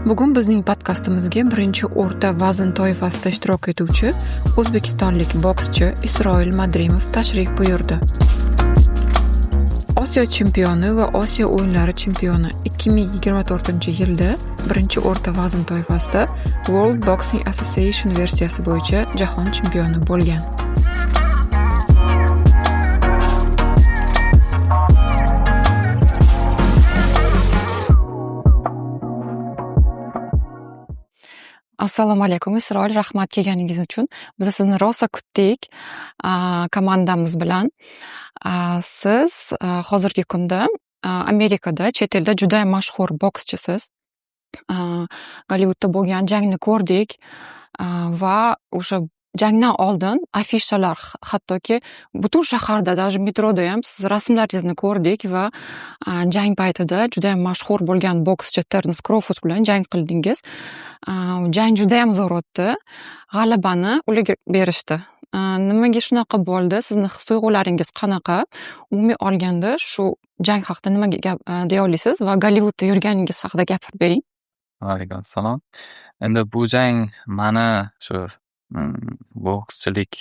Bugun bizning podkastimizga birinchi o'rta vazn toifasida ishtirok etuvchi o'zbekistonlik bokschi Isroil Madrimov tashrif buyurdi. Osiyo chempioni va Osiyo o'yinlari chempioni 2024-yilda birinchi o'rta vazn toifasida World Boxing Association versiyasi bo'yicha jahon chempioni bo'lgan. Assalomu alaykum Isroil, rahmat kelganingiz uchun. Biz sizni rosa kutdik komandamiz bilan. Siz hozirgi kunda Amerikada, chet elda juda mashhur bokschisiz. Gollivudda bo'lgan jangni ko'rdik va o'sha jangdan oldin afishalar, hattoki butun shaharda, даже metroda ham siz rasmlaringizni ko'rdik va jang paytida juda mashhur bo'lgan bokschi Terence Crawford bilan jang qildingiz. Jang juda ham zo'r o'tdi. G'alabani ularga berishdi. Nimaga shunaqa bo'ldi? Sizni his-tuyg'ularingiz qanaqa? Umumiy olganda shu jang haqida nimaga deya olasiz va Gollivudda yurganingiz haqida gapirib bering. Alaykum assalom. Endi bu jang mani shu bokschilik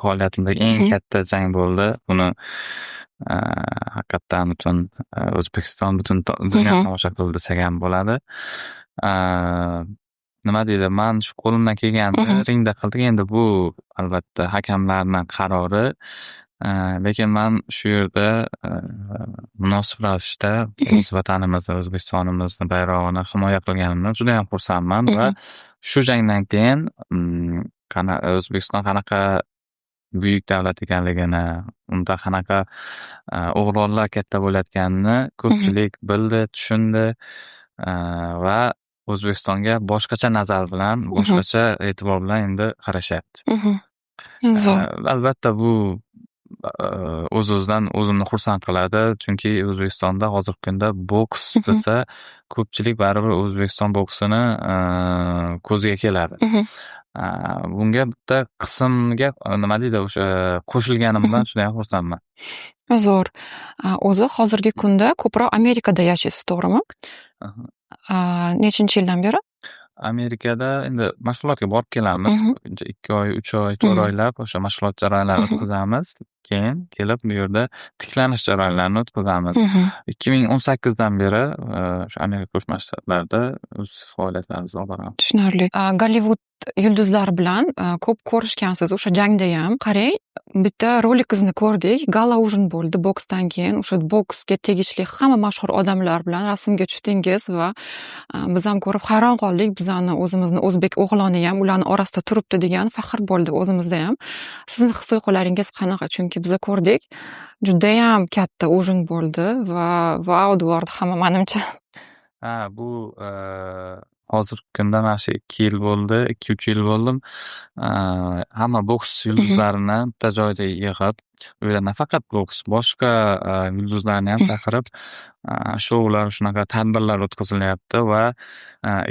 faoliyatimdagi eng katta jang bo'ldi. Buni haqiqatdan butun O'zbekiston, butun dunyo tomosha qildi desak ham bo'ladi. Nima deydi, man shu qo'limdan kelganini ringda qildik. Endi bu albatta hakamlarning qarori. Lekin man shu yerda munosib ravishda o'z vatanimizni, O'zbekistonimizni bayrog'ini himoya qilganimdan juda ham xursandman va shu jangdan keyin O'zbekiston qanaqa buyuk davlat ekanligini, unda qanaqa o'g'lonlar katta bo'layotganini ko'pchilik bildi, tushundi va O'zbekistonga boshqacha nazar bilan, boshqacha e'tibor bilan endi qarashyapti. Albatta bu o'z-o'zidan o'zimni xursand qiladi, chunki O'zbekistonda hozirgi kunda boks desa ko'pchilik baribir O'zbekiston boksini ko'ziga keladi. Bunga bitta qismga nima deydi, o'sha qo'shilganimdan juda ham xursandman. Zo'r. O'zi hozirgi kunda ko'proq Amerikada yashaysiz, to'g'rimi? Nechinchi yildan beri? Amerikada endi mashg'ulotga borib kelamiz. 2 oy, 3 oy, 4 oylab o'sha mashg'ulot jarayonlarini o'tkazamiz. Keyin kelib bu yerda tiklanish jarayonlarini o'tkazamiz. 2018dan beri o'sha Amerika Qo'shma Shtatlarida o'z faoliyatlarimizni olib boramiz. Tushunarli. Gollivud yulduzlari bilan ko'p ko'rishgansiz. O'sha jangda ham qarang, bitta rolikingizni ko'rdik. Gala ujin bo'ldi boksdan keyin. O'sha boksga tegishli hamma mashhur odamlar bilan rasmga tushdingiz va biz ham ko'rib hayron qoldik. Bizani o'zimizni o'zbek o'g'loni ham ularning orasida turibdi degan faxr bo'ldi o'zimizda ham. Sizni his-tuyg'ularingiz qanaqa? Chunki biz ko'rdik, juda ham katta ujin bo'ldi va vau deyordi hamma, menimcha. Bu hozirgi kunda mana shu 2 yil bo'ldi, 2-3 yil bo'ldim. Hamma boks yulduzlarini bitta joyda yig'ib, u yerda nafaqat boks, boshqa yulduzlarni ham chaqirib, shoular, shunaqa tadbirlar o'tkazilyapti va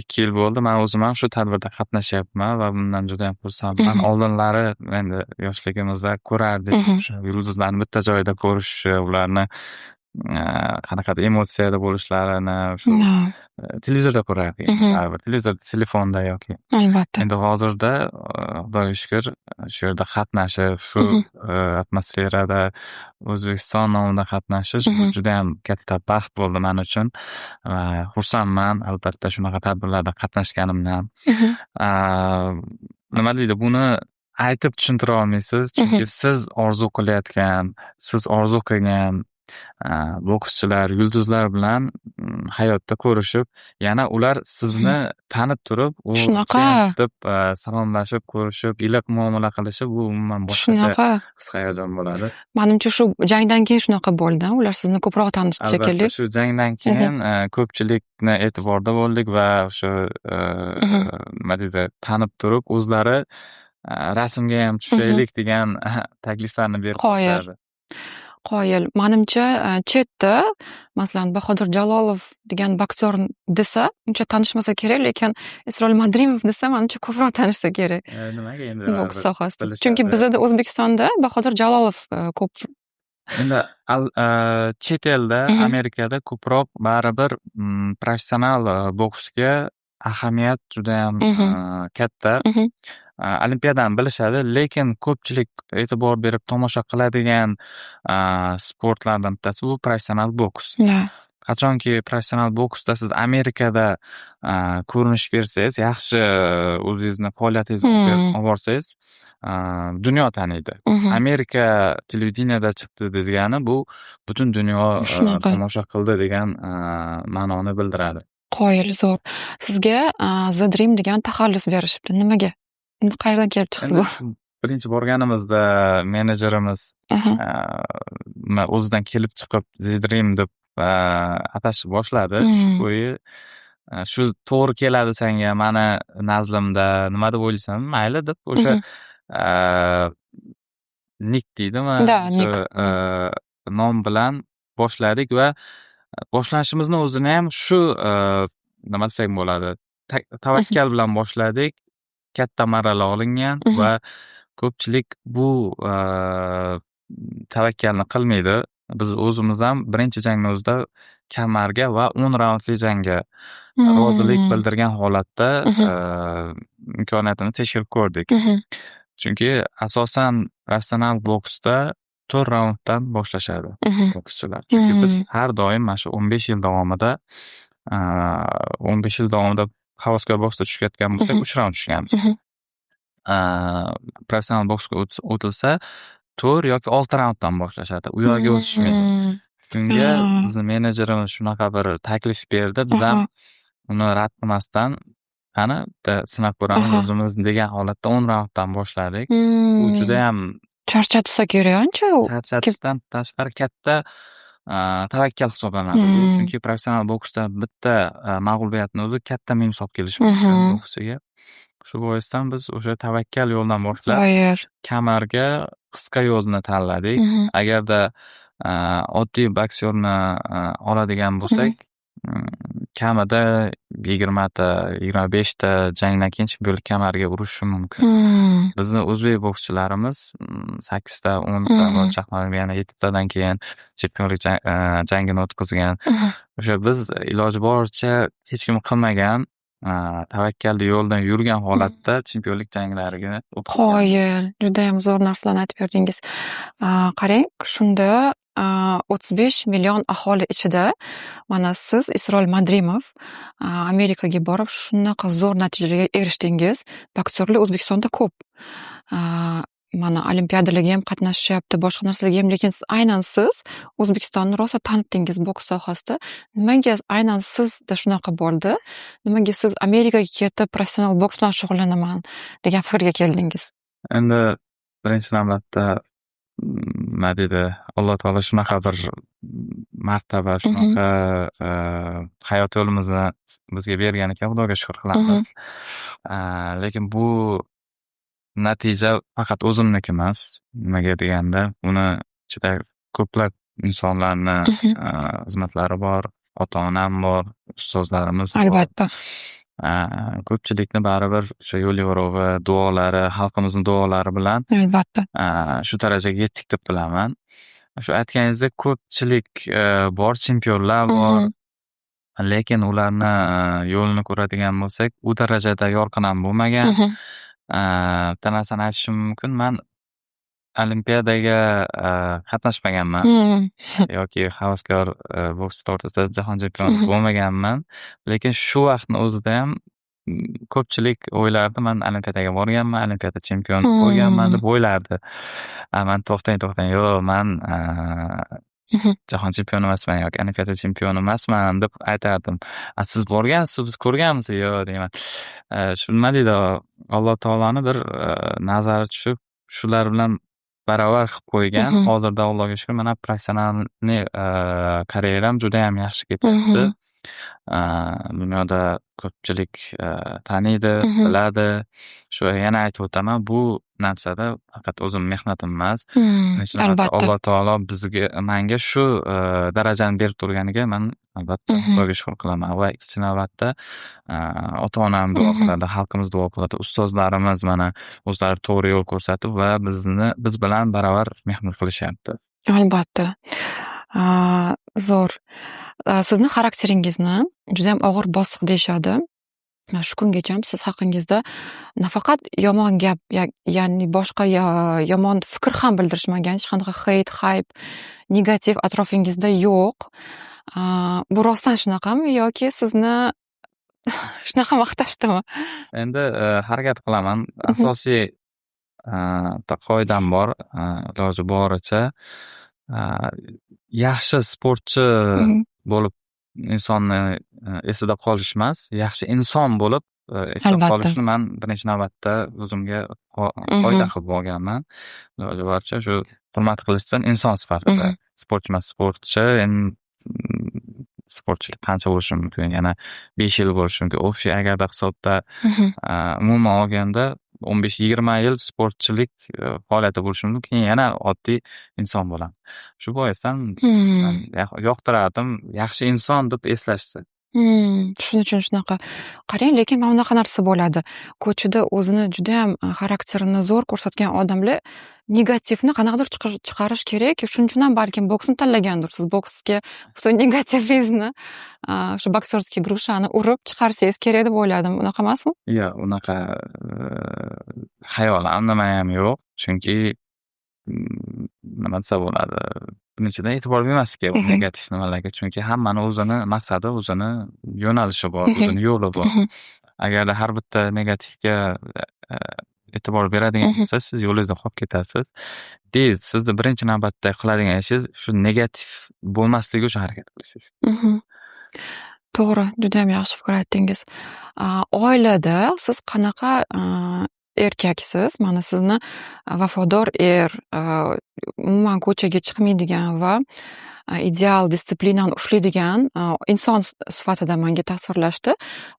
2 yil bo'ldi. Men o'zim ham shu tadbirda qatnashyapman va bundan juda ham xursandman. Oldinlari endi yoshligimizda ko'rardik, o'sha yulduzlarni bitta joyda ko'rish, ularni qanaqadir emotsiyada bo'lishlarini televizorda ko'rardik. Televizor, telefonda yoki. Albatta. Endi hozirda Xudoga shukr, shu yerda qatnashib, shu atmosferada O'zbekiston nomida qatnashish juda ham katta baxt bo'ldi men uchun. Xursandman albatta shunaqa tadbirlarda qatnashganimdan. Nima deydi, buni aytib tushuntira olmaysiz, chunki siz orzu qilayotgan, siz orzu qilgan bokschilar, yulduzlar bilan hayotda ko'rishib, yana ular sizni tanib turib, deb salomlashib, ko'rishib, iliq muomala qilishib, bu umuman boshqacha his-hayajon bo'ladi. Menimcha shu jangdan keyin shunaqa bo'ldi. Ular sizni ko'proq tanishdi shekilli. Albatta, shu jangdan keyin ko'pchilikni e'tiborda bo'ldik va o'sha nima deydi, tanib turib, o'zlari rasmga ham tushaylik degan takliflarni berib qo'yadi. Qoyil. Menimcha chetda masalan Bahodir Jalolov degan boksyor desa, uncha tanishmasa kerak, lekin Isroil Madrimov desa, menimcha ko'proq tanishsa kerak. Nimaga endi? Boks sohasida. Chunki bizda O'zbekistonda Bahodir Jalolov ko'p. Endi chet elda, Amerikada ko'proq baribir professional boksga ahamiyat judayam Mhm. katta. Mhm. Olimpiadani bilishadi, lekin ko'pchilik e'tibor berib tomosha qiladigan sportlardan bittasi bu professional boks. Да. Qachonki professional boksda siz Amerikada ko'rinish bersangiz, yaxshi o'zingizni faoliyatingizni olib borsangiz, dunyo taniydi. Mhm. Amerika televideniyada chiqdi degani bu butun dunyo Shunaqa. tomosha qildi degan ma'noni bildiradi. Qoyil, zo'r. Sizga The Dream degan taxallus berishibdi. Nimaga? Endi qayerdan kelib chiqdi Endi bu? birinchi borganimizda menejerimiz Aha. o'zidan kelib chiqib The Dream deb atashni boshladi. Shu bo'yi shu to'g'ri keladi senga, mani nazlimda nima deb o'ylaysan, mayli deb o'sha nik deydimi, Да, o'sha nik. nom bilan boshladik va boshlanishimizni o'zini ham shu nima desak bo'ladi, tavakkal bilan boshladik. Katta marralar olingan va ko'pchilik bu tavakkalni qilmaydi. Biz o'zimiz ham birinchi jangni o'zida kamarga va 10 raundli jangga rozilik bildirgan holatda imkoniyatini tekshirib ko'rdik. Chunki asosan professional boksda 4 raunddan boshlashadi bokschilar. Chunki biz har doim mana shu 15 yil davomida 15 yil davomida havaskor boksda tushayotgan bo'lsak, 3 raund tushganmiz. Professional boksga o'tilsa 4 yoki 6 raunddan boshlashadi. U yoqqa o'tishmaydi. Shunga bizni menejerimiz shunaqa bir taklif berdi. Biz ham uni rad qilmasdan qani sinab ko'ramiz o'zimiz degan holatda 10 raunddan boshladik. U juda ham charchatsa kerak ancha u. charchatishdan tashqari katta tavakkal hisoblanadi. Bu chunki professional boksda bitta mag'lubiyatni o'zi katta minus olib kelishi mumkin bokschiga. Shu boisdan biz o'sha tavakkal yo'ldan boshlab kamarga qisqa yo'lni tanladik. Agarda oddiy boksyorni oladigan bo'lsak, kamida 20 ta, 25 ta jangdan keyin chempionlik kamariga urishishi mumkin. Bizni o'zbek bokschilarimiz 8 ta, 10 ta, yana 7 tadan keyin chempionlik jangini o'tkazgan. O'sha biz iloji boricha hech kim qilmagan tavakkalli yo'ldan yurgan holatda chempionlik janglariga o'tkazganmiz. Qoyil, juda ham zo'r narsalarni aytib berdingiz. Qarang, shunda 35 million aholi ichida mana siz Isroil Madrimov Amerikaga borib shunaqa zo'r natijalarga erishdingiz. Boksyorlar O'zbekistonda ko'p. Mana olimpiadalarga ham qatnashyapti, boshqa narsalarga ham, lekin aynan siz O'zbekistonni rosa tanitdingiz boks sohasida. Nimaga aynan sizda shunaqa bo'ldi? Nimaga siz Amerikaga ketib professional boks bilan shug'ullanaman degan fikrga keldingiz? Endi birinchi navbatda nima deydi, Alloh taolo shunaqa bir martaba, shunaqa hayot yo'limizni bizga bergan ekan, Xudoga shukr qilamiz. Lekin bu natija faqat o'zimniki emas. Nimaga deganda, uni ichida ko'plab insonlarni xizmatlari bor, ota-onam bor, ustozlarimiz bor. Albatta. Ko'pchilikni baribir o'sha yo'l yo'rig'i, duolari, xalqimizni duolari bilan Albatta. shu darajaga yetdik deb bilaman. Shu aytganingizdek ko'pchilik bor, chempionlar bor. Lekin ularni yo'lini ko'radigan bo'lsak, u darajada yorqin ham bo'lmagan. Bitta narsani aytishim mumkin. Men olimpiadaga qatnashmaganman yoki havaskor bokschi o'rtasida jahon chempioni bo'lmaganman. Lekin shu vaqtni o'zida ham ko'pchilik o'ylardi, men olimpiadaga borganman, olimpiada chempioni bo'lganman deb o'ylardi. Men to'xtang, yo'q, men jahon chempioni emasman yoki olimpiada chempioni emasman deb aytardim. Siz borgansiz, biz ko'rganmisiz? Yo'q deyman. Shu nima deydi, Alloh taoloni bir nazari tushib, shular bilan baravar qilib qo'ygan. Hozirda Allohga shukr, mana professional karyeram juda ham yaxshi ketyapti. Dunyoda ko'pchilik taniydi, biladi. Shu yana aytib o'taman, bu narsada faqat o'zim mehnatim emas. Albatta. Alloh taolo menga shu darajani berib turganiga men albatta Xudoga shukr qilaman va ikkinchi navbatda ota-onam duo qiladi, xalqimiz duo qiladi, ustozlarimiz mana o'zlari to'g'ri yo'l ko'rsatib va biz bilan baravar mehnat qilishyapti. Albatta. Zo'r. Sizni xarakteringizni juda ham og'ir bosiq deyishadi. shu kungacha siz haqingizda nafaqat yomon gap, ya'ni boshqa yomon fikr ham bildirishmagan, hech qanaqa hayp, negativ atrofingizda yo'q. Bu rostdan shunaqami yoki sizni shunaqa maqtashdimi? Endi harakat qilaman. Asosiy qoidam bor. Iloji boricha yaxshi sportchi bo'lib insonni esida qolish emas, yaxshi inson bo'lib esda Albatta. qolishni man birinchi navbatda o'zimga qoida qilib olganman. Iloji boricha shu hurmat qilishsin inson sifatida. Sportchi emas, sportchi. Sportchilik qancha bo'lishi mumkin? Yana 5 yil bo'lishi mumkin. Общий agarda hisobda umuman olganda 15-20 yil sportchilik faoliyati bo'lishi mumkin. Keyin yana oddiy inson bo'laman. Shu boisdan man yoqtirardim yaxshi inson deb eslashsa. Shuning uchun shunaqa. Qarang, lekin mana bunaqa narsa bo'ladi. Ko'chada o'zini juda ham xarakterini zo'r ko'rsatgan odamlar negativni qanaqadir chiqarish kerak. Shuning uchun ham balkim boksni tanlagandirsiz. Boksga o'sha negativingizni, shu boksorskiy grushani urib chiqarsangiz kerak deb o'yladim. Unaqa emasmi? Yo'q, unaqa hayolim ham yo'q. Chunki nima desa bo'ladi? Birinchidan e'tibor bermaslik kerak negativ nimalarga. Chunki hammani o'zini maqsadi, o'zini yo'nalishi bor, o'zini yo'li bor. Agarda har bitta negativga e'tibor beradigan bo'lsa, siz yo'lingizda qolib ketasiz. Sizni birinchi navbatda qiladigan ishingiz shu negativ bo'lmasligi uchun harakat qilishingiz. To'g'ri, juda ham yaxshi fikr aytdingiz. Oilada siz qanaqa erkaksiz? Mana sizni vafodor umuman ko'chaga chiqmaydigan va ideal disiplinani ushlaydigan inson sifatida menga tasvirlashdi.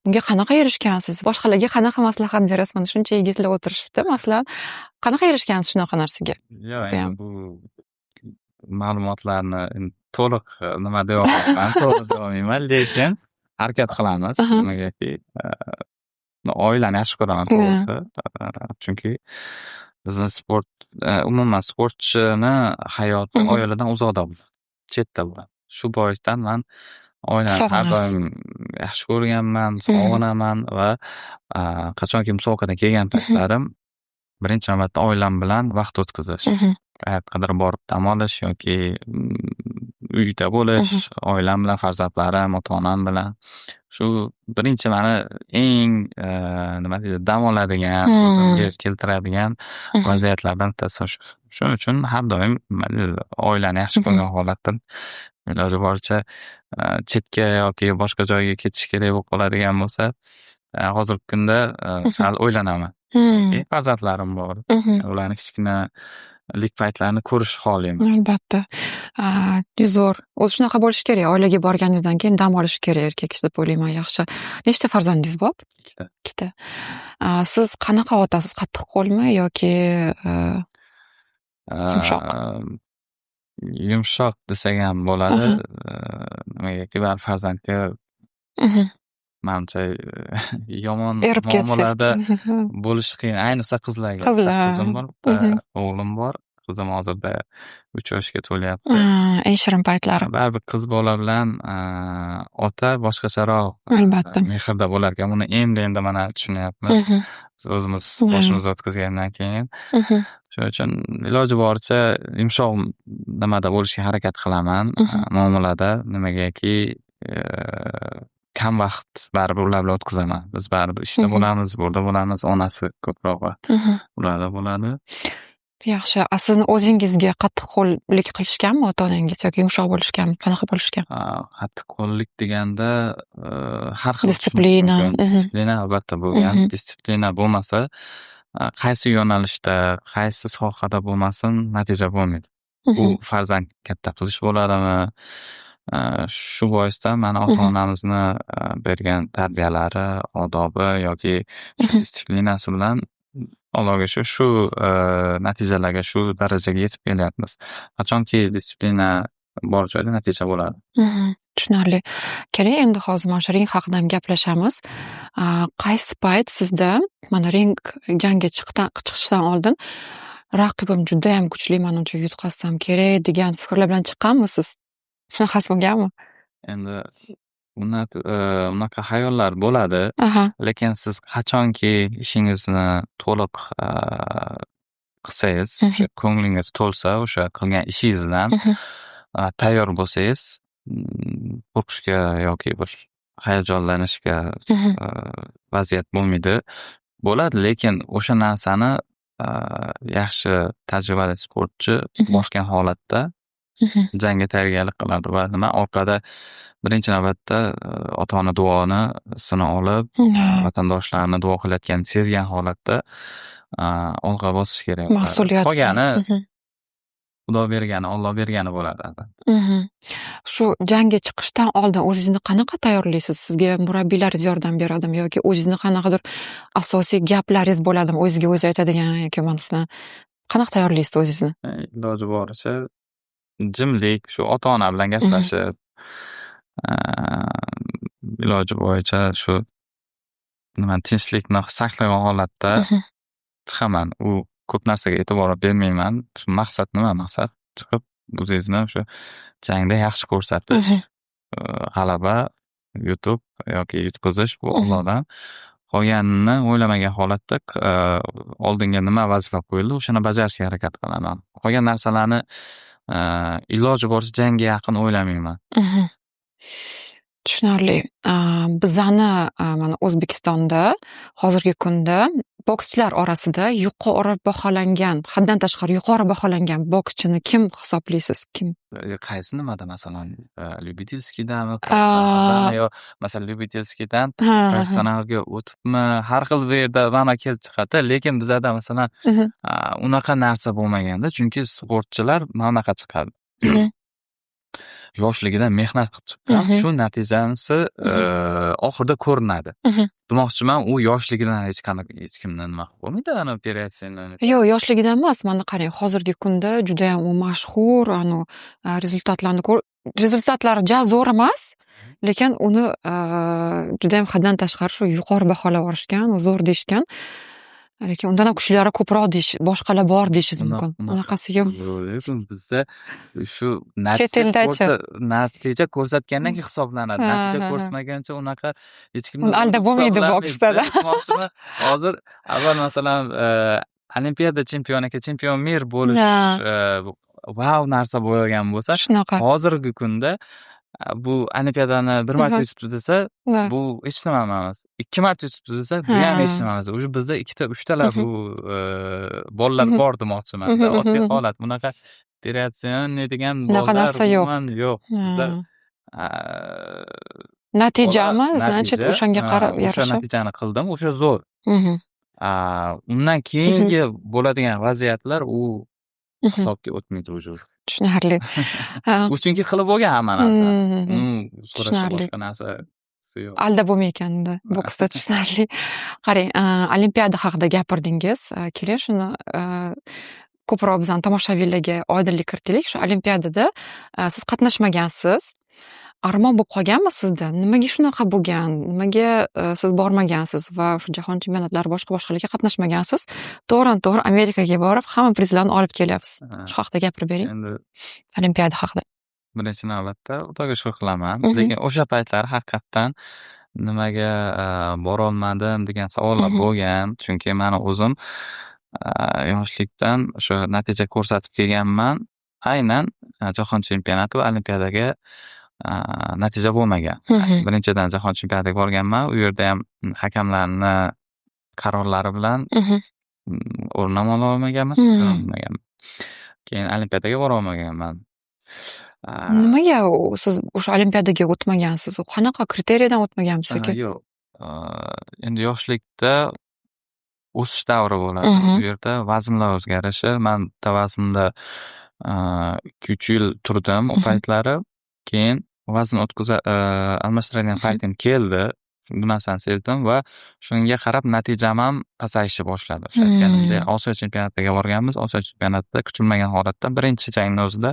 Bunga qanaqa erishgansiz? Boshqalarga qanaqa maslahat berasiz? Mana shuncha yigitlar o'tirishibdi, masalan, qanaqa erishgansiz shunaqa narsaga? Yo'q, endi bu ma'lumotlarni to'liq nima deyapman, to'liq deyolmayman, lekin harakat qilamiz. Nimagaki oilani yaxshi ko'raman to'g'risi. Chunki bizni umuman sportchini hayoti oiladan uzoqda bo'ladi, chetda bo'ladi. Shu boisdan men oilani har doim yaxshi ko'rganman, sog'inaman va qachonki musobaqadan kelgan paytlarim birinchi navbatda oilam bilan vaqt o'tkazish. Qayerqadir borib dam olish yoki uyda bo'lish, oilam bilan, farzandlarim, ota-onam bilan. Shu birinchi meni eng nima deydi, dam oladigan, o'zimga keltiradigan vaziyatlardan bittasi shu. Shuning uchun har doim oilani yaxshi ko'rgan holatda iloji boricha chetga yoki boshqa joyga ketish kerak bo'lib qoladigan bo'lsa, hozirgi kunda sal o'ylanaman. Farzandlarim bor. Ularni kichkinalik paytlarini ko'rish xohlayman. Albatta. Zo'r. O'zi shunaqa bo'lishi kerak. Oilaga borganingizdan keyin dam olish kerak erkak kishi deb o'ylayman. Yaxshi. Nechta farzandingiz bor? 2ta. 2ta. Siz qanaqa otasiz? Qattiqqo'lmi yoki yumshoq? Yumshoq desak ham bo'ladi. Nimagaki bir farzandga menimcha yomon muomalada bo'lish qiyin, ayniqsa qizlarga. Qizim bor, o'g'lim bor. Qizim hozirda 3 yoshga to'lyapti. Eng shirin paytlari. Baribir qiz bola bilan ota boshqacharoq albatta mehrda bo'lar ekan. Buni endi mana tushunyapmiz. O'zimiz boshimizdan o'tkazgandan keyin. Shuning uchun iloji boricha yumshoq nimada bo'lishga harakat qilaman. Muomalada nimagaki kam vaqt baribir ular bilan o'tkazaman. Biz baribir ishda bo'lamiz, burada bo'lamiz, onasi ko'proq ularda bo'ladi. Yaxshi. Sizni o'zingizga qattiqqo'llik qilishganmi ota-onangiz yoki yumshoq bo'lishganmi? Qanaqa bo'lishgan? Qattiqqo'llik deganda har xil disiplina. Disiplina albatta bo'lgan. Disiplina bo'lmasa, qaysi yo'nalishda, qaysi sohada bo'lmasin, natija bo'lmaydi. Bu farzand katta qilish bo'ladimi? Shu boisdan mana ota-onamizni bergan tarbiyalari, odobi yoki disiplinasi bilan Allohga shu natijalarga, shu darajaga yetib kelyapmiz. Qachonki disiplina bor joyda natija bo'ladi. Tushunarli. Keling, endi hozir mana shu ring haqida ham gaplashamiz. Qaysi payt sizda mana ring jangga chiqishdan oldin raqibim juda ham kuchli, menimcha yutqazsam kerak degan fikrlar bilan chiqqanmisiz? Shunaqasi bo'lganmi? Endi unaqa hayollar bo'ladi. Aha. Lekin siz qachonki ishingizni to'liq qilsangiz, o'sha ko'nglingiz to'lsa, o'sha qilgan ishingizdan tayyor bo'lsangiz, qo'rqishga yoki bir hayajonlanishga vaziyat bo'lmaydi. Bo'ladi, lekin o'sha narsani yaxshi tajribali sportchi bosgan holatda jangga tayyorgarlik qiladi va orqada birinchi navbatda ota-ona duosini olib, vatandoshlarni duo qilayotganini sezgan holatda olg'a bosish kerak. Mas'uliyat. Qolgani Xudo bergani, Alloh bergani bo'ladi. Shu jangga chiqishdan oldin o'zingizni qanaqa tayyorlaysiz? Sizga murabbiylaringiz yordam beradimi yoki o'zingizni qanaqadir asosiy gaplaringiz bo'ladimi? O'zingizga o'zi aytadigan yoki masalan qanaqa tayyorlaysiz o'zingizni? Iloji boricha jimlik, shu ota-ona bilan gaplashib, iloji bo'yicha shu tinchlikni saqlagan holatda chiqaman. U ko'p narsaga e'tibor bermayman. Shu maqsad nima? Maqsad chiqib o'zingizni o'sha jangda yaxshi ko'rsatish, g'alaba yutib yoki yutqizish bu Allohdan. Qolganini o'ylamagan holatda oldinga nima vazifa qo'yildi, o'shani bajarishga harakat qilaman. Qolgan narsalarni iloji boricha jangga yaqin o'ylamayman. Tushunarli. Bizani mana O'zbekistonda hozirgi kunda bokschilar orasida yuqori baholangan, haddan tashqari yuqori baholangan bokschini kim hisoblaysiz? Kim? Qaysi nimada masalan, lyubitelskiydami, professionaldami yo masalan lyubitelskiydan professionalga o'tibmi, har xil bu yerda ma'no kelib chiqadi, lekin bizada masalan unaqa narsa bo'lmaganda, chunki sportchilar mana bunaqa chiqadi. Yoshligidan mehnat qilib chiqqan, shu natijasi oxirida ko'rinadi. Demoqchiman, u yoshligidan hech kimni nima qilib bo'lmaydi, operatsiyani. Yo'q, yoshligidan emas. Mana qarang, hozirgi kunda juda ham u mashhur, rezultatlari ja zo'r emas, lekin uni juda ham haddan tashqari shu yuqori baholab yuborishgan, zo'r deyishgan. Lekin undan ham kuchlilari ko'proq boshqalar bor deyishingiz mumkin. Unaqasi yo'q. Bizda shu natija ko'rsatgandan keyin hisoblanadi. Natija ko'rsatmaguncha unaqa hech kim uni aldab bo'lmaydi boksda. Hozir avval masalan Olimpiada chempioniga chempion mer bo'lish wow narsa bo'lgan bo'lsa, hozirgi kunda bu Olimpiadani bir marta yutibdi desa, bu hech nima emas. 2 marta yutibdi desa, bu ham hech nima emas. O'sha bizda 2-3talar bu bolalar bor demoqchiman. Oddiy holat. Bunaqa operatsiya degan bunaqa narsa yo'q. Bizda natijami, значит, o'shanga qarab yarasha. O'sha natijani qildim, o'sha zo'r. Undan keyingi bo'ladigan vaziyatlar u hisobga o'tmaydi o'sha. Tushunarli. U chunki qilib bo'lgan hamma narsa. So'rashga boshqa narsa yo'q. Aldab bo'lmayganda boksda. Tushunarli. Qarang, Olimpiada haqida gapirdingiz. Keling, shuni ko'proq bizning tomoshabinlarga oydinlik kiritaylik. Shu Olimpiadada siz qatnashmagansiz. Armon bo'lib qolganmi sizda? Nimaga shunaqa bo'lgan? Nimaga siz bormagansiz va o'sha jahon chempionatlari boshqa-boshqalarga qatnashmagansiz? To'g'ri Amerikaga borib, hamma prizlarni olib kelyapsiz. Shu haqida gapirib bering. Endi Olimpiada haqida. Birinchi navbatda Xudoga shukr qilaman. Lekin o'sha paytlar haqiqatdan nimaga bora olmadim degan savollar bo'lgan. Chunki meni o'zim yoshlikdan o'sha natija ko'rsatib kelganman. Aynan jahon chempionati va olimpiadaga natija bo'lmagan. Birinchidan jahon chempionatiga borganman. U yerda ham hakamlarni qarorlari bilan o'rin ola olmaganman, keyin olimpiadaga bora olmaganman. Nimaga siz o'sha olimpiadaga o'tmagansiz? Qanaqa kriteriyadan o'tmagansiz yoki? Yo'q. Endi yoshlikda o'sish davri bo'ladi. U yerda vaznlar o'zgarishi. Men bitta vaznda 2-3 yil turdim o paytlari. Keyin vazn almashtiradigan paytim keldi. Bu narsani sezdim va shunga qarab natijam ham pasayishni boshladi. O'sha aytganimdek, Osiyo chempionatiga borganmiz. Osiyo chempionatida kutilmagan holatda birinchi jangni o'zida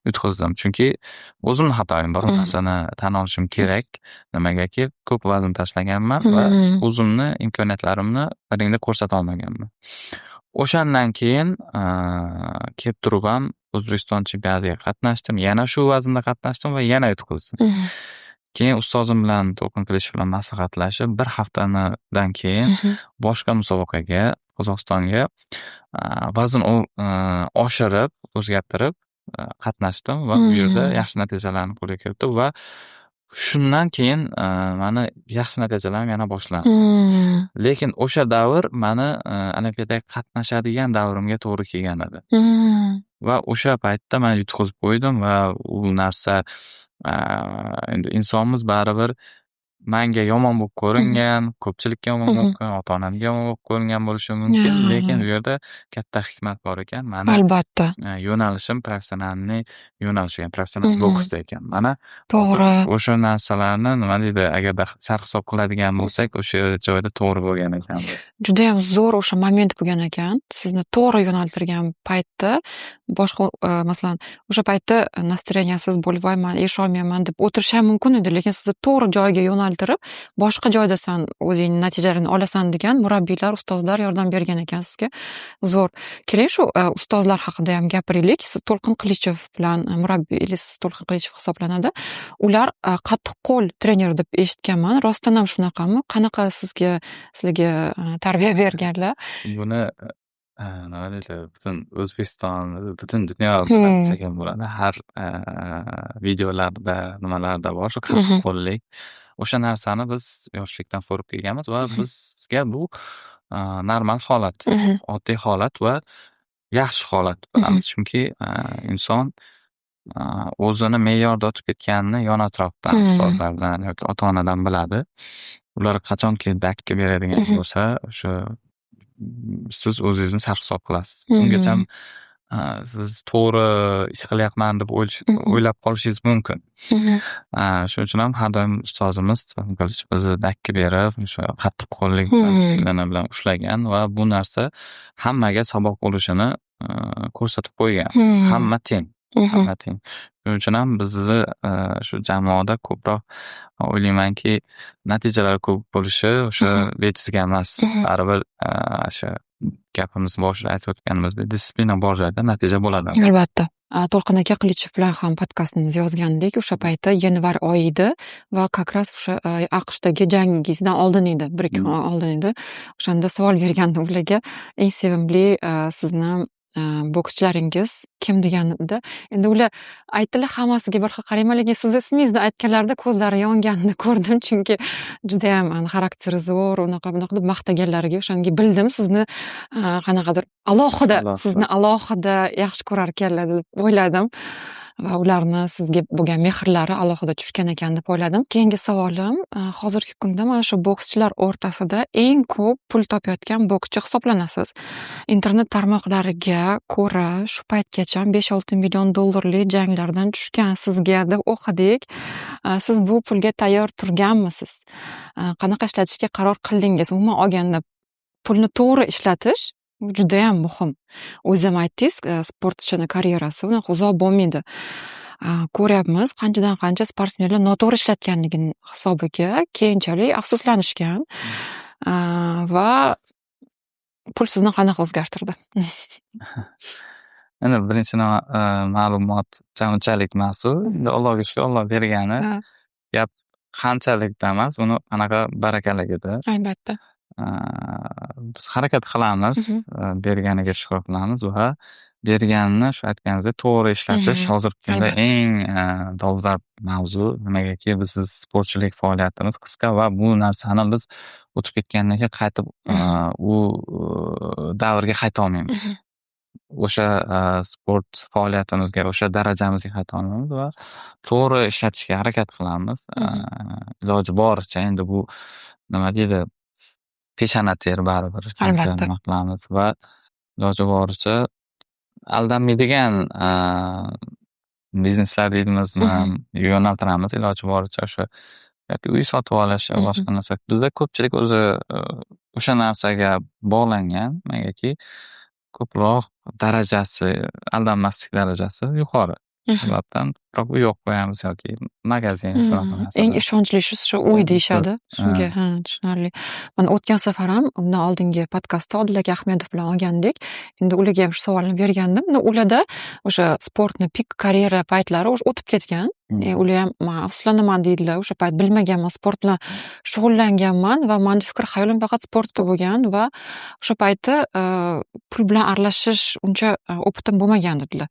yutqizdim. Chunki o'zimni xatoyim bor, narsani tan olishim kerak. Nimagaki, ko'p vazn tashlaganman va o'zimni imkoniyatlarimni ringda ko'rsata olmaganman. O'shandan keyin kelib turib ham O'zbekiston chempionatiga qatnashdim. Yana shu vaznda qatnashdim va yana yutqizdim. Keyin ustozim bilan to'lqin qilish bilan maslahatlashib, bir haftadan keyin boshqa musobaqaga Qozog'istonga vazn oshirib, o'zgartirib qatnashdim va u yerda yaxshi natijalarni qo'lga kiritdim va shundan keyin mani yaxshi natijalarim yana boshlandi. Lekin o'sha davr mani Olimpiadaga qatnashadigan davrimga to'g'ri kelgan edi. Va o'sha paytda men yutqazib qo'ydim va u narsa endi insonmiz baribir menga yomon bo'lib ko'ringan, ko'pchilikka yomon bo'lib ko'ringan, ota-onamga yomon bo'lib ko'ringan bo'lishi mumkin, lekin u yerda katta hikmat bor ekan. Mani Albatta. yo'nalishim professionalniy yo'nalish ekan, professional boksda ekan. Mana To'g'ri. o'sha narsalarni nima deydi, agarda sarhisob qiladigan bo'lsak, o'sha joyda to'g'ri bo'lgan ekanmiz. Judayam zo'r o'sha moment bo'lgan ekan. Sizni to'g'ri yo'naltirgan paytda boshqa masalan, o'sha paytda настроенияsiz bo'lib, voy men erisha olmayman deb o'tirish ham mumkin edi, lekin sizni to'g'ri joyga yo'naltirib, boshqa joyda san o'zing natijalarini olasan degan murabbiylar, ustozlar yordam bergan ekan sizga. Zo'r. Keling shu ustozlar haqida ham gapiraylik. Siz To'lqin Qilichev bilan murabbiyingiz To'lqin Qilichev hisoblanadi. Ular qattiqqo'l trener deb eshitganman. Rostdan ham shunaqami? Qanaqa sizlarga tarbiya berganlar? Buni nima deydi, butun O'zbekiston, butun dunyo desak ham bo'ladi. Har videolarda, nimalarda bor shu qattiqqo'llik. O'sha narsani biz yoshlikdan ko'rib kelganmiz va bizga bu normal holat, oddiy holat va yaxshi holat bilamiz. Chunki inson o'zini me'yorda o'tib ketganini yon atrofdan, ustozlardan yoki ota-onadan biladi. Ular qachonki dakki beradigan bo'lsa, o'sha siz o'zingizni sarhisob qilasiz. Ungacha siz to'g'ri ish qilyapman deb o'ylab qolishingiz mumkin. Shuning uchun ham har doim ustozimiz bizni dakki berib, o'sha qattiqqo'llik disiplina bilan ushlagan va bu narsa hammaga saboq bo'lishini ko'rsatib qo'ygan. Hamma teng. Shuning uchun ham bizni shu jamoada ko'proq o'ylaymanki, natijalar ko'p bo'lishi o'sha bejizga emas. Baribir o'sha gapimiz boshida aytib o'tganimizdek, disiplina bor joyda natija bo'ladi. Albatta. To'lqin aka Qilichev bilan ham podkastimizni yozgandik. O'sha paytda yanvar oyi edi va как раз o'sha AQShdagi jangingizdan oldin edi, 1-2 kun oldin edi. O'shanda savol bergandim ularga. Eng sevimli sizni bokschilaringiz kim deganimda, endi ular aytdilar hammasiga bir xil qarayman, lekin siz ismingizni aytganlarida ko'zlari yonganini ko'rdim, chunki juda ham xarakteri zo'r, unaqa bunaqa deb maqtaganlariga o'shanga bildim sizni qanaqadir sizni alohida yaxshi ko'rar ekanlar deb o'yladim va ularni sizga bo'lgan mehrlari alohida tushgan ekan deb o'yladim. Keyingi savolim, hozirgi kunda mana shu bokschilar o'rtasida eng ko'p pul topayotgan bokschi hisoblanasiz. Internet tarmoqlariga ko'ra shu paytgacha 5-6 million dollarlik janglardan tushgan sizga deb o'qidik. Siz bu pulga tayyor turganmisiz? Qanaqa ishlatishga qaror qildingiz? Umuman olganda pulni to'g'ri ishlatish juda ham muhim. O'zim aytdingiz, sportchini karyerasi unaqa uzoq bo'lmaydi. Ko'ryapmiz, qanchadan qancha sportsmenlar noto'g'ri ishlatganligini hisobiga keyinchalik afsuslanishgan va pul sizni qanaqa o'zgartirdi? Endi birinchi ma'lumot unchalik emas-u. Allohga shukr, Alloh bergani. Gap qanchalikda emas, uni qanaqa barakaligida. Albatta. Biz harakat qilamiz, berganiga shukr qilamiz va berganini shu aytganingizdek to'g'ri ishlatish hozirgi kunda eng dolzarb mavzu. Nimagaki bizni sportchilik faoliyatimiz qisqa va bu narsani biz o'tib ketgandan keyin qaytib u davrga qayta olmaymiz. O'sha sport faoliyatimizga, o'sha darajamizga qayta olmaymiz va to'g'ri ishlatishga harakat qilamiz. Iloji boricha endi bu nima deydi, peshana ter baribir qancha nima qilamiz va iloji boricha aldanmaydigan bizneslar deymizmi, yo'naltiramiz. Iloji boricha o'sha yoki uy sotib olish, boshqa narsa. Bizda ko'pchilik o'zi o'sha narsaga bog'langan, negaki ko'proq darajasi, aldanmaslik darajasi yuqori. Sababdan ko'proq uy olib qo'yamiz yoki magazin. Eng ishonchli shu uy deyishadi. Shunga tushunarli. Mana o'tgan safar ham undan oldingi podkastda Odil aka Ahmedov bilan olgandik. Endi ularga ham shu savolni bergandim. Ularda o'sha sportni pik karyera paytlari o'tib ketgan. Ulariyam afsuslanaman deydilar. O'sha payt bilmaganman, sport bilan shug'ullanganman va mani fikr hayolim faqat sportda bo'lgan va o'sha payti pul bilan aralashish uncha o'pitim bo'lmagan dedilar.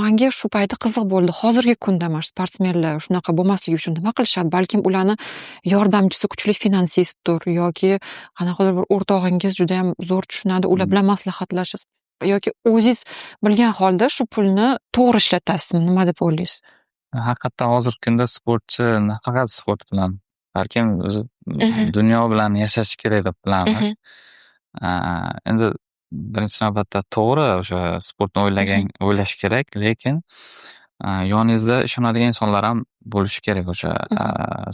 Manga shu payti qiziq bo'ldi. Hozirgi kunda mana sportsmenlar shunaqa bo'lmasligi uchun nima qilishadi? Balkim ularni yordamchisi kuchli finansistdir yoki qanaqadir bir o'rtog'ingiz judayam zo'r tushunadi, ular bilan maslahatlashasiz yoki o'zingiz bilgan holda shu pulni to'g'ri ishlatasizmi? Nima deb o'ylaysiz? Haqiqatdan hozirgi kunda sportchi nafaqat sport bilan, balkim o'zi dunyo bilan yashashi kerak deb bilaman. Endi birinchi navbatda to'g'ri o'sha sportni o'ylash kerak, lekin yoningizda ishonadigan insonlar ham bo'lishi kerak. O'sha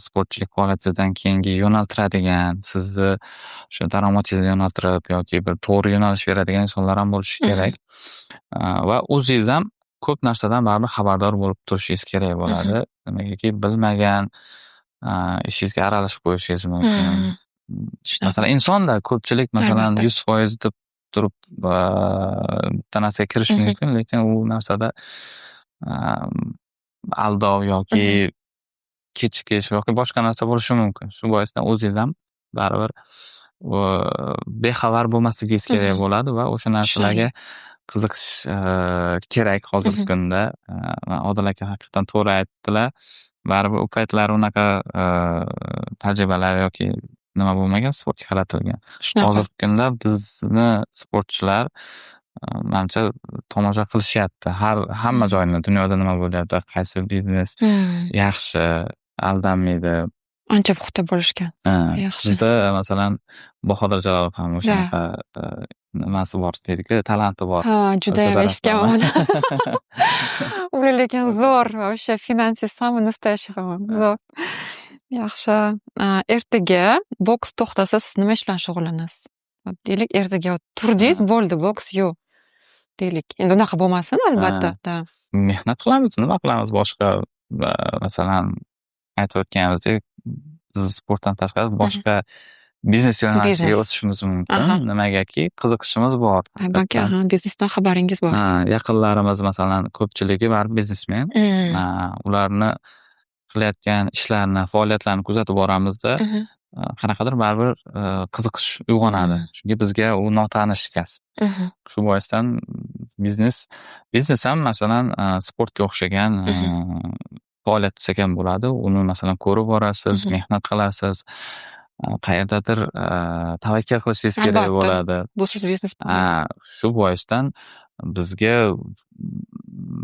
sportchilik faoliyatidan keyingi yo'naltiradigan, sizni o'sha daromadingizga yo'naltirib yoki bir to'g'ri yo'nalish beradigan insonlar ham bo'lishi kerak. Va o'zingiz ham ko'p narsadan baribir xabardor bo'lib turishingiz kerak bo'ladi. Nimagaki bilmagan ishingizga aralashib qo'yishingiz mumkin. Masalan, insonda ko'pchilik masalan 100% deb turib bitta narsaga kirishi mumkin, lekin u narsada aldov yoki kechikish yoki boshqa narsa bo'lishi mumkin. Shu boisdan o'zingiz ham baribir bexabar bo'lmasligingiz kerak bo'ladi va o'sha narsalarga qiziqish kerak hozirgi kunda. Odil aka haqiqatan to'g'ri aytdilar. Baribir u paytlar unaqa tajribalar yoki nima bo'lmagan, sportga qaratilgan. Hozirgi kunda bizni sportchilar menimcha tomosha qilishyapti. Hamma joyni, dunyoda nima bo'lyapti, qaysi biznes yaxshi, aldanmaydi. Ancha puxta bo'lishgan. Yaxshi. Bizda masalan Bahodir Jalolov ham o'shanaqa nimasi bor deydi-ku, talanti bor. Judayam eshitganman. Ular lekin zo'r, o'sha finansist ham nastoящий ham zo'r. Yaxshi. Ertaga boks to'xtasa, siz nima ish bilan shug'ullanasiz? Deylik, ertaga turdingiz, bo'ldi, boks yo'q. Deylik. Endi unaqa bo'lmasin albatta. Mehnat qilamiz, nima qilamiz boshqa? Masalan, aytib o'tganimizdek, biz sportdan tashqari boshqa biznes yo'nalishiga o'tishimiz mumkin. Nimagaki qiziqishimiz bor. Balki biznesdan xabaringiz bor. Yaqinlarimiz masalan ko'pchiligi baribir biznesmen. Ularni qilayotgan ishlarini, faoliyatlarini kuzatib boramizda qanaqadir baribir qiziqish uyg'onadi. Chunki bizga u notanish kasb. Shu boisdan biznes ham masalan sportga o'xshagan faoliyat desak ham bo'ladi. Uni masalan ko'rib borasiz, mehnat qilasiz. Qayerdadir tavakkal qilishingiz kerak bo'ladi. Bu siz biznes. Shu boisdan bizga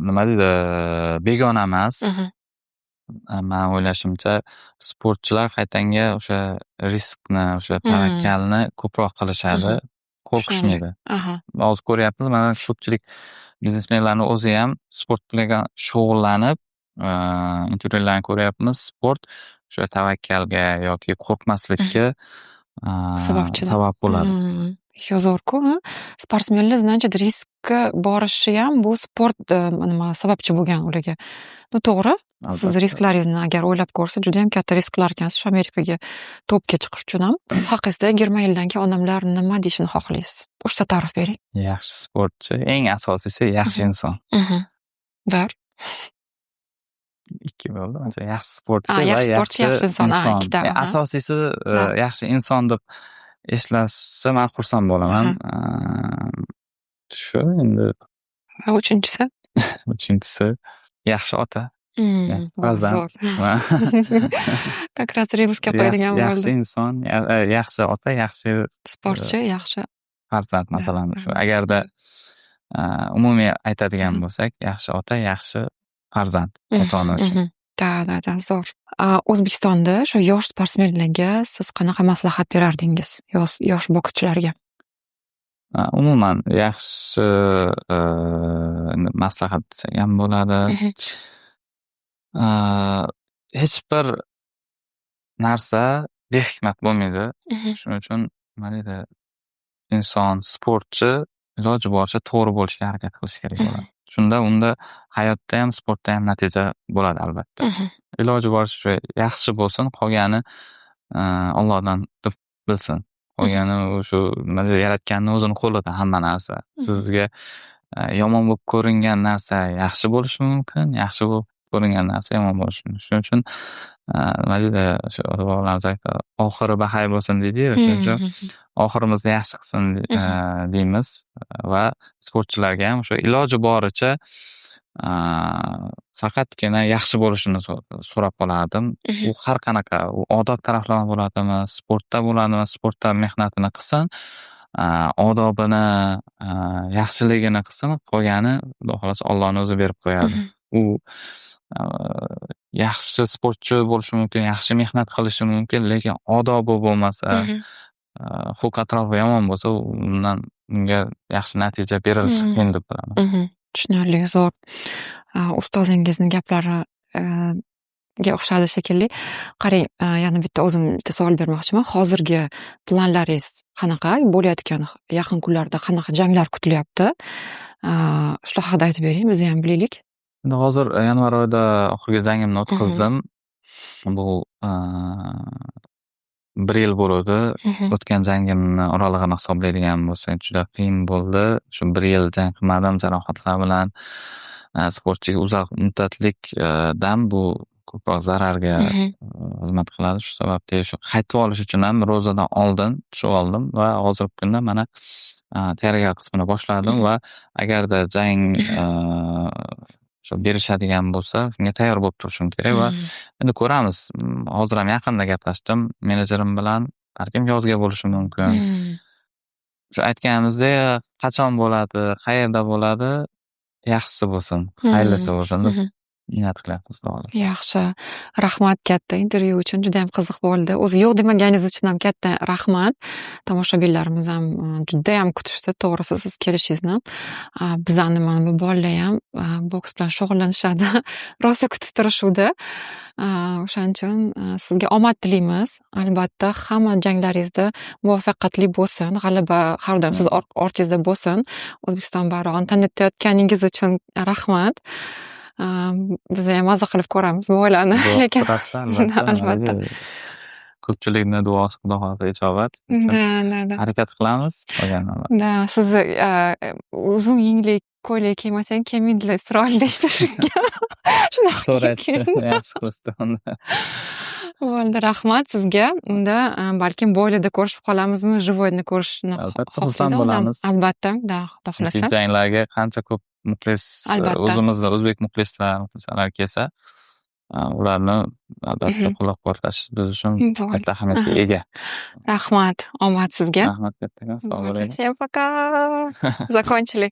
nima deydi, begona emas. Men o'ylashimcha sportchilar qaytanga o'sha riskni, o'sha tavakkalni ko'proq qilishadi, qo'rqishmaydi. Hozir ko'ryapmiz, mana ko'pchilik biznesmenlarning o'zi ham sport bilan shug'ullanib, intervyularni ko'ryapmiz. Sport o'sha tavakkalga yoki qo'rqmaslikka sabab bo'ladi. Zo'r-ku, sportsmenlar значит riskka borishi ham bu sport sababchi bo'lgan ularga. To'g'ri. Siz risklaringizni agar o'ylab ko'rsa, juda ham katta risklar ekansiz. Shu Amerikaga to'pga chiqish uchun ham. Siz haqingizda 20 yildan keyin odamlar nima deyishini xohlaysiz? Uchta ta'rif bering. Yaxshi sportchi, eng asosiysi yaxshi inson. Bir. Ikki bo'ldi. Yaxshi sportchi va yaxshi inson. Ikkita. Asosiysi yaxshi inson deb eslashsa men xursand bo'laman. Shu endi. Uchinchisi yaxshi ota. Zo'r. Как раз rebusga qo'yadigan bo'ldi. Yaxshi inson, yaxshi ota, yaxshi sportchi, yaxshi farzand masalan. Agarda umumiy aytadigan bo'lsak, yaxshi ota, yaxshi farzand ota-ona uchun. Da, zo'r. O'zbekistonda shu yosh sportsmenlarga siz qanaqa maslahat berardingiz? Yosh bokschilarga? Umuman yaxshi maslahat desak ham bo'ladi. Hech bir narsa behikmat bo'lmaydi. Shuning uchun nima deydi, inson, sportchi iloji boricha to'g'ri bo'lishga harakat qilish kerak bo'ladi. Shunda unda hayotda ham, sportda ham natija bo'ladi albatta. Iloji boricha yaxshi bo'lsin, qolgani Allohdan deb bilsin. Qolgani shu nima deydi, yaratganning o'zini qo'lida hamma narsa. Sizga yomon bo'lib ko'ringan narsa yaxshi bo'lishi mumkin, yaxshi bo'lib ko'ringan narsa yomon bo'lishi mumkin. Shuning uchun nima deydi, o'sha ota-bobolarimiz aytadi, oxiri baxay bo'lsin deydi-yu. Shuning uchun oxirimizni yaxshi qilsin deymiz va sportchilarga ham o'sha iloji boricha faqatgina yaxshi bo'lishini so'rab qolardim. U har qanaqa, u odob taraflama bo'ladimi, sportda bo'ladimi, sportda mehnatini qilsin, odobini, yaxshiligini qilsin, qolgani Xudo xolasa Allohning o'zi berib qo'yadi. U yaxshi sportchi bo'lishi mumkin, yaxshi mehnat qilishi mumkin, lekin odobi bo'lmasa, xulq atrofi yomon bo'lsa, unga yaxshi natija berilishi qiyin deb bilaman. Tushunarli, zo'r. Ustozingizning gaplari ga o'xshadi shekilli. Qarang, yana bitta o'zim bitta savol bermoqchiman. Hozirgi planlaringiz qanaqa? Bo'layotgan yaqin kunlarda qanaqa janglar kutilyapti? Shular haqida aytib bering, biz ham bilaylik. Endi hozir yanvar oyida oxirgi jangimni o'tkazdim. Bu 1 yil bo'ldi. O'tgan jangimni oralig'ini hisoblaydigan bo'lsak, juda qiyin bo'ldi. Shu 1 yil jang qilmadim jarohatlar bilan. Sportchiga uzoq muddatlik dam bu ko'proq zararga xizmat qiladi. Shu sababli shu qaytib olish uchun ham ro'zadan oldin tushib oldim va hozirgi kunda mana tayyorgarlik qismini boshladim va agarda jang shu berishadigan bo'lsa, shunga tayyor bo'lib turishim kerak va endi ko'ramiz. Hozir ham yaqinda gaplashdim menejerim bilan. Balkim yozga bo'lishi mumkin. Shu aytganimizdek, qachon bo'ladi, qayerda bo'ladi, yaxshisi bo'lsin, xayrlisi bo'lsin deb niyat qilyapmiz, xudo xolasa. Yaxshi. Rahmat katta intervyu uchun. Juda ham qiziq bo'ldi. O'zi yo'q demaganingiz uchun ham katta rahmat. Tomoshabinlarimiz ham juda ham kutishdi, to'g'risi siz kelishingizni. Bizani mana bu bolalar ham boks bilan shug'ullanishadi. Rosa kutib turishuvdi. O'shaning uchun sizga omad tilaymiz. Albatta, hamma janglaringizda muvaffaqiyatli bo'lsin. G'alaba har doim siz ortingizda bo'lsin. O'zbekiston bayrog'ini tanitayotganingiz uchun rahmat. Biz ham maza qilib ko'ramiz bu o'yinlarni. Lekin albatta. Ko'pchilikni duosi Xudo xolasa ijobat. Harakat qilamiz. Da, siz uzun yengli ko'ylak kiymasang, keminli Isroilda ishlashinga. To'g'ri yaxshi qilishdi unda. Bo'ldi, rahmat sizga. Unda balkim bo'ylida ko'rishib qolamizmi, живойni ko'rishni albatta xursand bo'lamiz. Albatta, da, xudo xolasa. Janglarga qancha ko'p muxlis, o'zimizda o'zbek muxlislar kelsa, ularni albatta qo'llab-quvvatlash biz uchun katta ahamiyatga ega. Rahmat, omad sizga. Rahmat katta, sog' bo'ling. Всем пока. Закончили.